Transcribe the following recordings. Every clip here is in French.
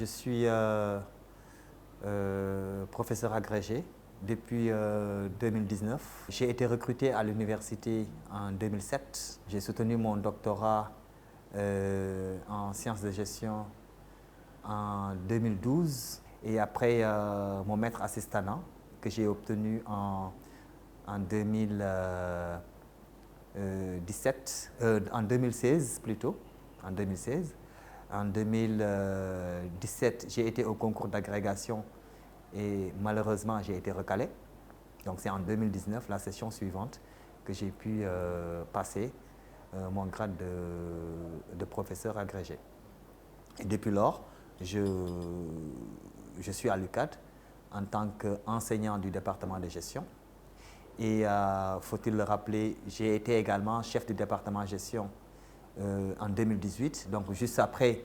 suis professeur agrégé depuis 2019. J'ai été recruté à l'université en 2007. J'ai soutenu mon doctorat en sciences de gestion en 2012 et après mon maître assistanat que j'ai obtenu en 2016 plutôt, en 2016. En 2017, j'ai été au concours d'agrégation et malheureusement, j'ai été recalé. Donc c'est en 2019, la session suivante, que j'ai pu passer mon grade de professeur agrégé. Et depuis lors, je suis à l'UCAD en tant qu'enseignant du département de gestion. Et faut-il le rappeler, j'ai été également chef du département de gestion en 2018, donc juste après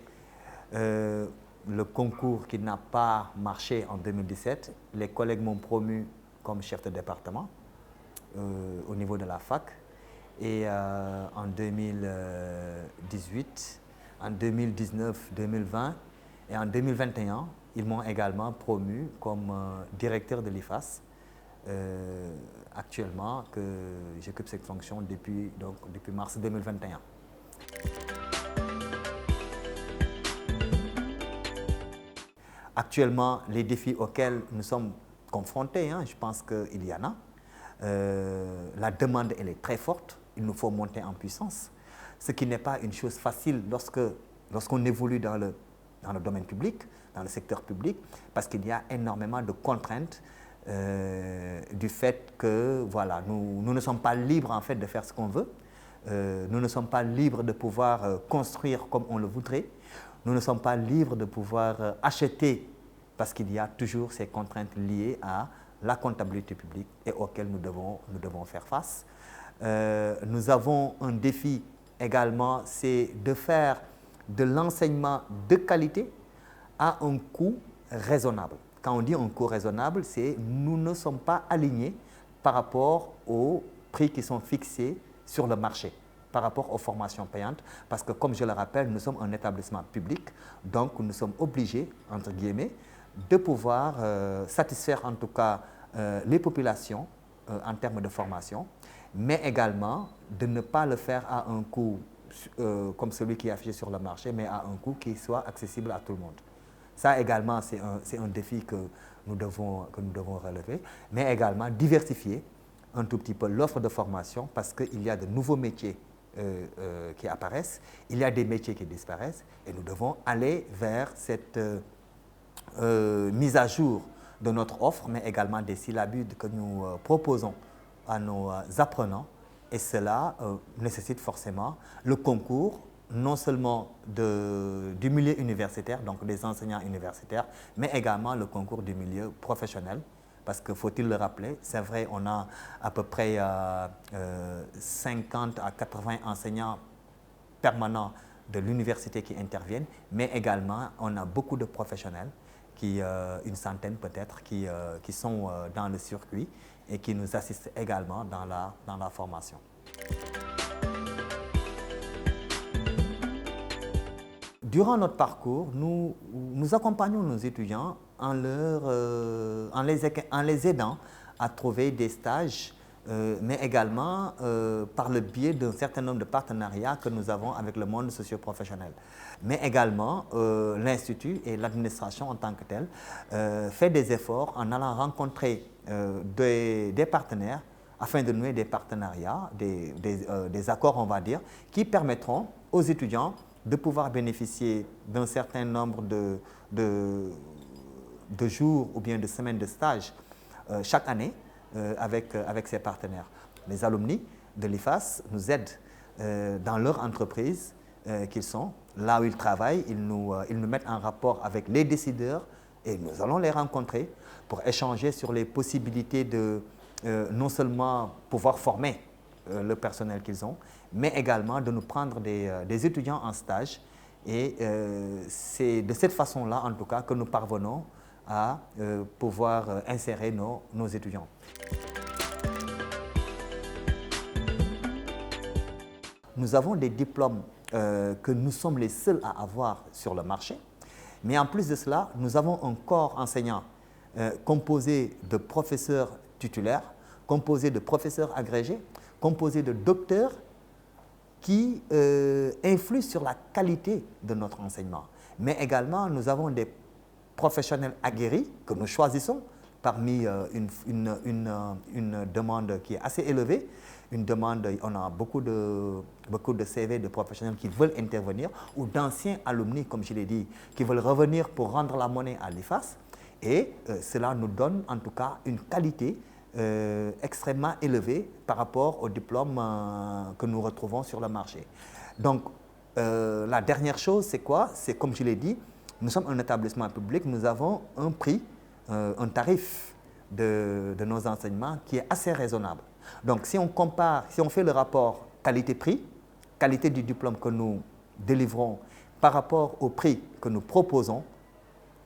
le concours qui n'a pas marché en 2017. Les collègues m'ont promu comme chef de département au niveau de la fac. Et en 2018, en 2019, 2020 et en 2021, ils m'ont également promu comme directeur de l'IFAS. Actuellement, que j'occupe cette fonction depuis mars 2021. Actuellement, les défis auxquels nous sommes confrontés, je pense qu'il y en a. La demande, elle est très forte. Il nous faut monter en puissance. Ce qui n'est pas une chose facile lorsqu'on évolue dans le domaine public, dans le secteur public, parce qu'il y a énormément de contraintes du fait que voilà, nous ne sommes pas libres en fait de faire ce qu'on veut. Nous ne sommes pas libres de pouvoir construire comme on le voudrait. Nous ne sommes pas libres de pouvoir acheter parce qu'il y a toujours ces contraintes liées à la comptabilité publique et auxquelles nous devons faire face. Nous avons un défi également, c'est de faire de l'enseignement de qualité à un coût raisonnable. Quand on dit un coût raisonnable, c'est nous ne sommes pas alignés par rapport aux prix qui sont fixés sur le marché, par rapport aux formations payantes, parce que comme je le rappelle, nous sommes un établissement public, donc nous sommes obligés, entre guillemets, de pouvoir satisfaire en tout cas les populations en termes de formation, mais également de ne pas le faire à un coût comme celui qui est affiché sur le marché, mais à un coût qui soit accessible à tout le monde. Ça également, c'est un défi que nous devons relever, mais également diversifier un tout petit peu l'offre de formation parce qu'il y a de nouveaux métiers qui apparaissent, il y a des métiers qui disparaissent et nous devons aller vers cette mise à jour de notre offre, mais également des syllabudes que nous proposons à nos apprenants. Et cela nécessite forcément le concours non seulement du milieu universitaire, donc des enseignants universitaires, mais également le concours du milieu professionnel. Parce que, faut-il le rappeler, c'est vrai, on a à peu près 50 à 80 enseignants permanents de l'université qui interviennent, mais également on a beaucoup de professionnels, une centaine peut-être, qui sont dans le circuit et qui nous assistent également dans la formation. Durant notre parcours, nous accompagnons nos étudiants en les aidant à trouver des stages, mais également par le biais d'un certain nombre de partenariats que nous avons avec le monde socio-professionnel. Mais également, l'Institut et l'administration en tant que telle fait des efforts en allant rencontrer des partenaires afin de nouer des partenariats, des accords, on va dire, qui permettront aux étudiants de pouvoir bénéficier d'un certain nombre de jours ou bien de semaines de stage chaque année avec ces partenaires. Les alumni de l'IFAS nous aident dans leur entreprise qu'ils sont, là où ils travaillent, ils nous mettent en rapport avec les décideurs et nous allons les rencontrer pour échanger sur les possibilités de non seulement pouvoir former le personnel qu'ils ont, mais également de nous prendre des étudiants en stage. Et c'est de cette façon-là, en tout cas, que nous parvenons à pouvoir insérer nos étudiants. Nous avons des diplômes que nous sommes les seuls à avoir sur le marché. Mais en plus de cela, nous avons un corps enseignant composé de professeurs titulaires, composé de professeurs agrégés, composé de docteurs qui influent sur la qualité de notre enseignement. Mais également, nous avons des professionnels aguerris que nous choisissons parmi une demande qui est assez élevée. Une demande, on a beaucoup de CV de professionnels qui veulent intervenir ou d'anciens alumni, comme je l'ai dit, qui veulent revenir pour rendre la monnaie à l'IFAS. Et cela nous donne en tout cas une qualité extrêmement élevée par rapport aux diplômes que nous retrouvons sur le marché. Donc, la dernière chose, c'est quoi? C'est comme je l'ai dit, nous sommes un établissement public, nous avons un prix, un tarif de nos enseignements qui est assez raisonnable. Donc, si on compare, si on fait le rapport qualité-prix, qualité du diplôme que nous délivrons par rapport au prix que nous proposons,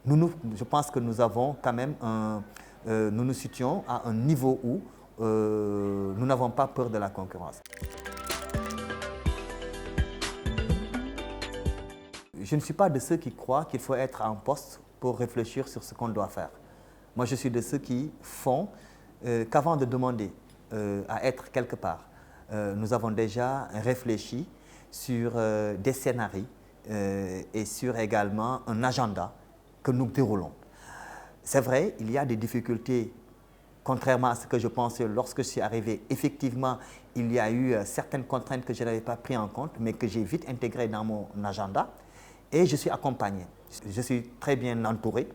je pense que nous avons quand même nous nous situons à un niveau où nous n'avons pas peur de la concurrence. Je ne suis pas de ceux qui croient qu'il faut être en poste pour réfléchir sur ce qu'on doit faire. Moi, je suis de ceux qui font qu'avant de demander à être quelque part, nous avons déjà réfléchi sur des scénarios et sur également un agenda que nous déroulons. C'est vrai, il y a des difficultés, contrairement à ce que je pensais lorsque je suis arrivé. Effectivement, il y a eu certaines contraintes que je n'avais pas prises en compte, mais que j'ai vite intégrées dans mon agenda. Et je suis accompagné. Je suis très bien entouré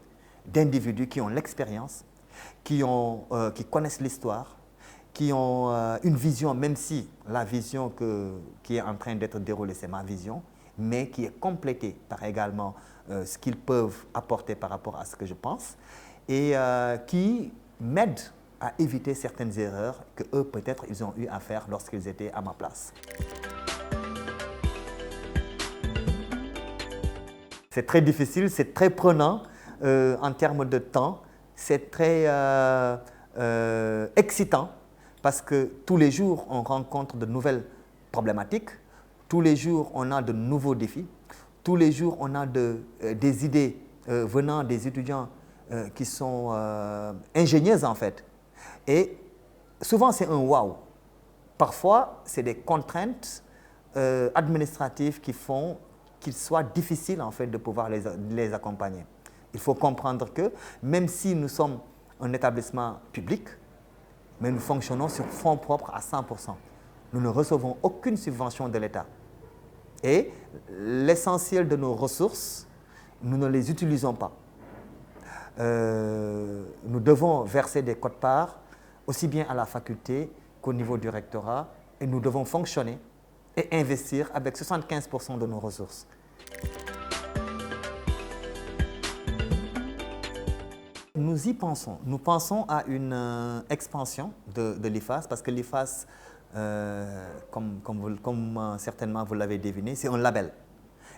d'individus qui ont l'expérience, qui connaissent l'histoire, qui ont une vision, même si la vision qui est en train d'être déroulée, c'est ma vision, mais qui est complétée par également ce qu'ils peuvent apporter par rapport à ce que je pense et qui m'aident à éviter certaines erreurs que eux peut-être ils ont eu à faire lorsqu'ils étaient à ma place. C'est très difficile, c'est très prenant en termes de temps, c'est très excitant parce que tous les jours on rencontre de nouvelles problématiques, tous les jours on a de nouveaux défis, tous les jours on a des idées venant des étudiants qui sont ingénieuses en fait. Et souvent c'est un wow. Parfois c'est des contraintes administratives qui font qu'il soit difficile en fait de pouvoir les accompagner. Il faut comprendre que même si nous sommes un établissement public, mais nous fonctionnons sur fonds propres à 100%. Nous ne recevons aucune subvention de l'État. Et l'essentiel de nos ressources, nous ne les utilisons pas. Nous devons verser des quotes-parts aussi bien à la faculté qu'au niveau du rectorat et nous devons fonctionner et investir avec 75% de nos ressources. Nous y pensons. Nous pensons à une expansion de l'IFAS parce que l'IFAS, comme certainement vous l'avez deviné, c'est un label.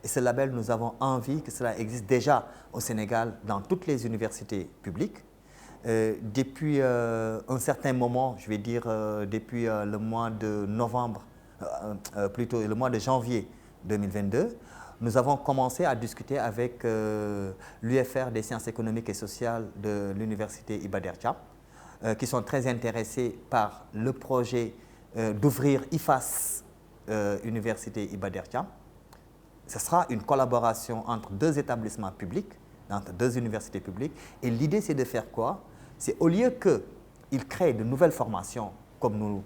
Et ce label, nous avons envie que cela existe déjà au Sénégal dans toutes les universités publiques. Depuis un certain moment, je vais dire depuis le mois de novembre, plutôt le mois de janvier 2022, nous avons commencé à discuter avec l'UFR des sciences économiques et sociales de l'université Iba Der Thiam, qui sont très intéressés par le projet d'ouvrir IFAS Université Iba Der Thiam. Ce sera une collaboration entre deux établissements publics, entre deux universités publiques. Et l'idée, c'est de faire quoi? C'est au lieu qu'ils créent de nouvelles formations, comme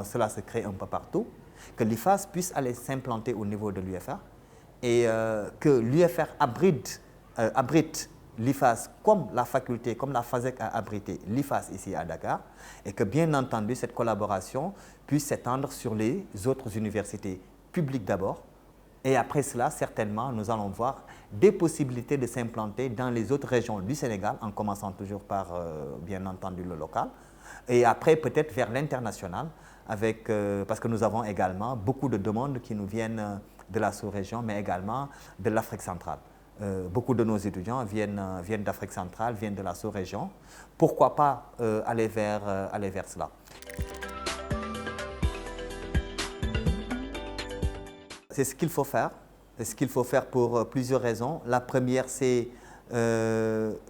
cela se crée un peu partout, que l'IFAS puisse aller s'implanter au niveau de l'UFR et que l'UFR abrite l'IFAS comme la faculté, comme la FASEC a abrité l'IFAS ici à Dakar, et que bien entendu cette collaboration puisse s'étendre sur les autres universités publiques d'abord, et après cela, certainement, nous allons voir des possibilités de s'implanter dans les autres régions du Sénégal, en commençant toujours par, bien entendu, le local, et après peut-être vers l'international, parce que nous avons également beaucoup de demandes qui nous viennent de la sous-région, mais également de l'Afrique centrale. Beaucoup de nos étudiants viennent d'Afrique centrale, viennent de la sous-région. Pourquoi pas aller vers cela? C'est ce qu'il faut faire. ce qu'il faut faire pour plusieurs raisons. La première, c'est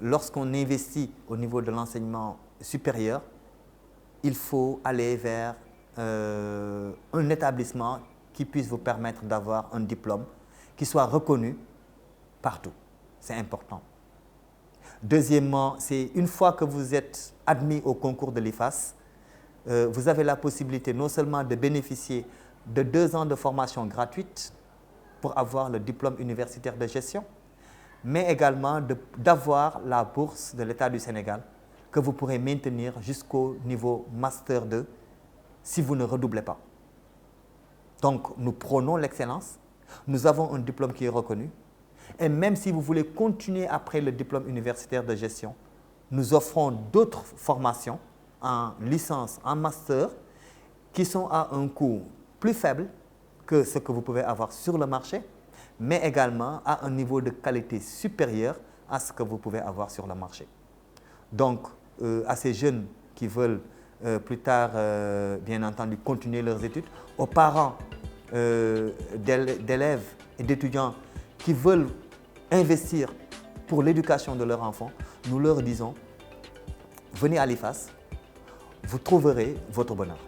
lorsqu'on investit au niveau de l'enseignement supérieur, il faut aller vers un établissement qui puisse vous permettre d'avoir un diplôme qui soit reconnu partout. C'est important. Deuxièmement, c'est une fois que vous êtes admis au concours de l'IFAS, vous avez la possibilité non seulement de bénéficier de 2 ans de formation gratuite pour avoir le diplôme universitaire de gestion, mais également d'avoir la bourse de l'État du Sénégal que vous pourrez maintenir jusqu'au niveau Master 2 si vous ne redoublez pas. Donc, nous prônons l'excellence. Nous avons un diplôme qui est reconnu. Et même si vous voulez continuer après le diplôme universitaire de gestion, nous offrons d'autres formations en licence, en master, qui sont à un coût plus faible que ce que vous pouvez avoir sur le marché, mais également à un niveau de qualité supérieur à ce que vous pouvez avoir sur le marché. Donc, à ces jeunes qui veulent plus tard, bien entendu, continuer leurs études, aux parents d'élèves et d'étudiants qui veulent investir pour l'éducation de leurs enfants, nous leur disons, venez à l'IFAS, vous trouverez votre bonheur.